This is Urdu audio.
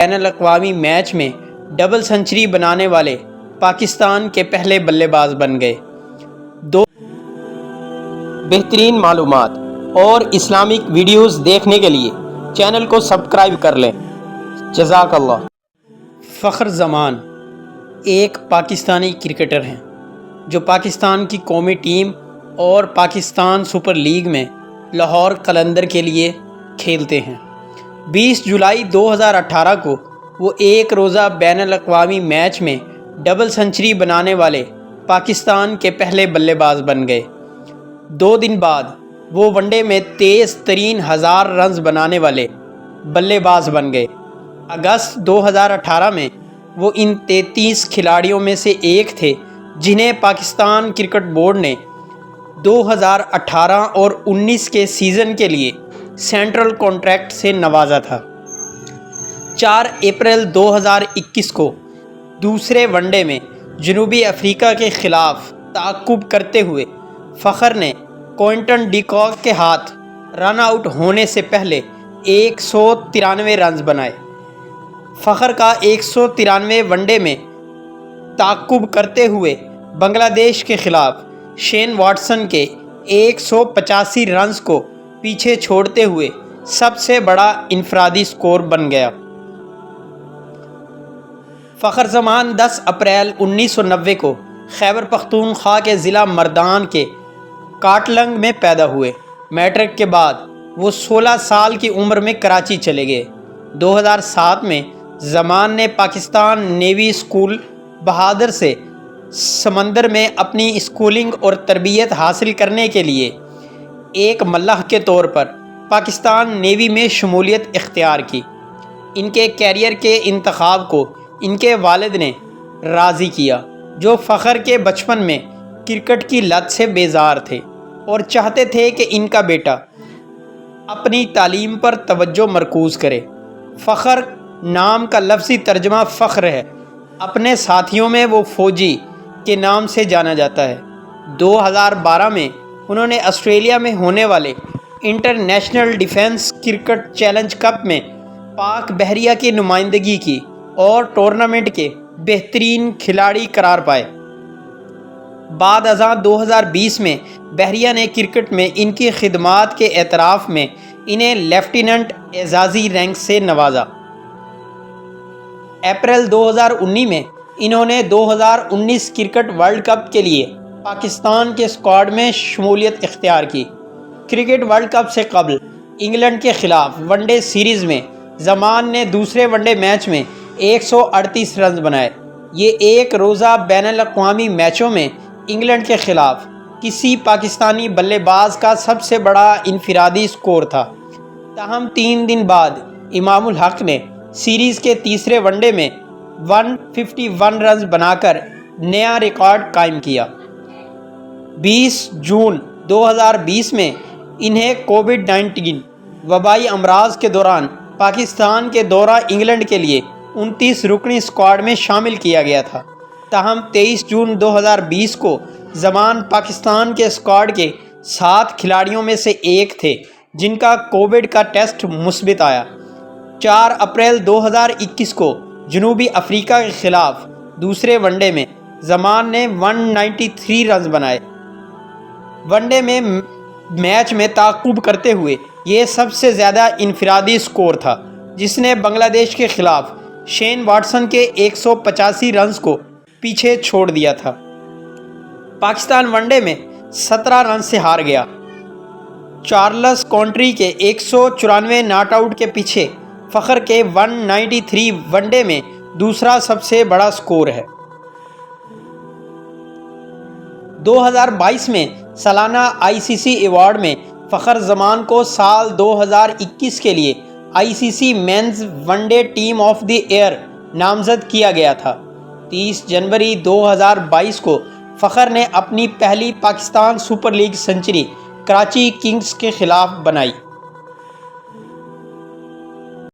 بین الاقوامی میچ میں ڈبل سنچری بنانے والے پاکستان کے پہلے بلے باز بن گئے۔ بہترین معلومات اور اسلامک ویڈیوز دیکھنے کے لیے چینل کو سبسکرائب کر لیں۔ جزاک اللہ۔ فخر زمان ایک پاکستانی کرکٹر ہیں جو پاکستان کی قومی ٹیم اور پاکستان سپر لیگ میں لاہور قلندر کے لیے کھیلتے ہیں۔ 20 جولائی 2018 کو وہ ایک روزہ بین الاقوامی میچ میں ڈبل سنچری بنانے والے پاکستان کے پہلے بلے باز بن گئے۔ 2 دن بعد وہ ون ڈے میں تیز ترین 1000 رنز بنانے والے بلے باز بن گئے۔ اگست 2018 میں وہ ان 33 کھلاڑیوں میں سے ایک تھے جنہیں پاکستان کرکٹ بورڈ نے 2018 اور 19 کے سیزن کے لیے سینٹرل کانٹریکٹ سے نوازا تھا۔ 4 اپریل 2021 کو دوسرے ون ڈے میں جنوبی افریقہ کے خلاف تعاقب کرتے ہوئے فخر نے کوئنٹن ڈی کاک کے ہاتھ رن آؤٹ ہونے سے پہلے 193 رنز بنائے۔ فخر کا 193 ون ڈے میں تعاقب کرتے ہوئے بنگلہ دیش کے خلاف شین واٹسن کے 185 رنز کو پیچھے چھوڑتے ہوئے سب سے بڑا انفرادی سکور بن گیا۔ فخر زمان 10 اپریل 1990 کو خیبر پختونخوا کے ضلع مردان کے کاٹلنگ میں پیدا ہوئے۔ میٹرک کے بعد وہ 16 سال کی عمر میں کراچی چلے گئے۔ 2007 میں زمان نے پاکستان نیوی اسکول بہادر سے سمندر میں اپنی اسکولنگ اور تربیت حاصل کرنے کے لیے ایک ملح کے طور پر پاکستان نیوی میں شمولیت اختیار کی۔ ان کے کیریئر کے انتخاب کو ان کے والد نے راضی کیا، جو فخر کے بچپن میں کرکٹ کی لت سے بیزار تھے اور چاہتے تھے کہ ان کا بیٹا اپنی تعلیم پر توجہ مرکوز کرے۔ فخر نام کا لفظی ترجمہ فخر ہے۔ اپنے ساتھیوں میں وہ فوجی کے نام سے جانا جاتا ہے۔ 2012 میں انہوں نے آسٹریلیا میں ہونے والے international defence cricket challenge cup میں پاک بحریہ کی نمائندگی کی اور ٹورنامنٹ کے بہترین کھلاڑی قرار پائے۔ بعد ازاں 2020 میں بحریہ نے کرکٹ میں ان کی خدمات کے اعتراف میں انہیں لیفٹیننٹ اعزازی رینک سے نوازا۔ اپریل 2019 میں انہوں نے 2019 کرکٹ ورلڈ کپ کے لیے پاکستان کے اسکواڈ میں شمولیت اختیار کی۔ کرکٹ ورلڈ کپ سے قبل انگلینڈ کے خلاف ون ڈے سیریز میں زمان نے دوسرے ون ڈے میچ میں 138 رنز بنائے۔ یہ ایک روزہ بین الاقوامی میچوں میں انگلینڈ کے خلاف کسی پاکستانی بلے باز کا سب سے بڑا انفرادی سکور تھا۔ تاہم 3 دن بعد امام الحق نے سیریز کے تیسرے ون ڈے میں 151 رنز بنا کر نیا ریکارڈ قائم کیا۔ 20 جون 2020 میں انہیں کووڈ-19 وبائی امراض کے دوران پاکستان کے دورہ انگلینڈ کے لیے 29 رکنی اسکواڈ میں شامل کیا گیا تھا۔ تاہم 23 جون 2020 کو زمان پاکستان کے اسکواڈ کے 7 کھلاڑیوں میں سے ایک تھے جن کا کووڈ کا ٹیسٹ مثبت آیا۔ 4 اپریل 2021 کو جنوبی افریقہ کے خلاف دوسرے ون ڈے میں زمان نے 193 رنز بنائے۔ ون ڈے میں میچ میں تعاقب کرتے ہوئے یہ سب سے زیادہ انفرادی سکور تھا، جس نے بنگلہ دیش کے خلاف شین واٹسن کے 185 رنز کو پیچھے چھوڑ دیا تھا۔ پاکستان ون ڈے میں 17 رنز سے ہار گیا۔ چارلس کونٹری کے 194 ناٹ آؤٹ کے پیچھے فخر کے 193 ون ڈے میں دوسرا سب سے بڑا سکور ہے۔ 2022 میں سالانہ ICC ایوارڈ میں فخر زمان کو سال 2021 کے لیے ICC men's one day team of the year نامزد کیا گیا تھا۔ 30 جنوری 2022 کو فخر نے اپنی پہلی Pakistan super league century Karachi kings کے خلاف بنائی۔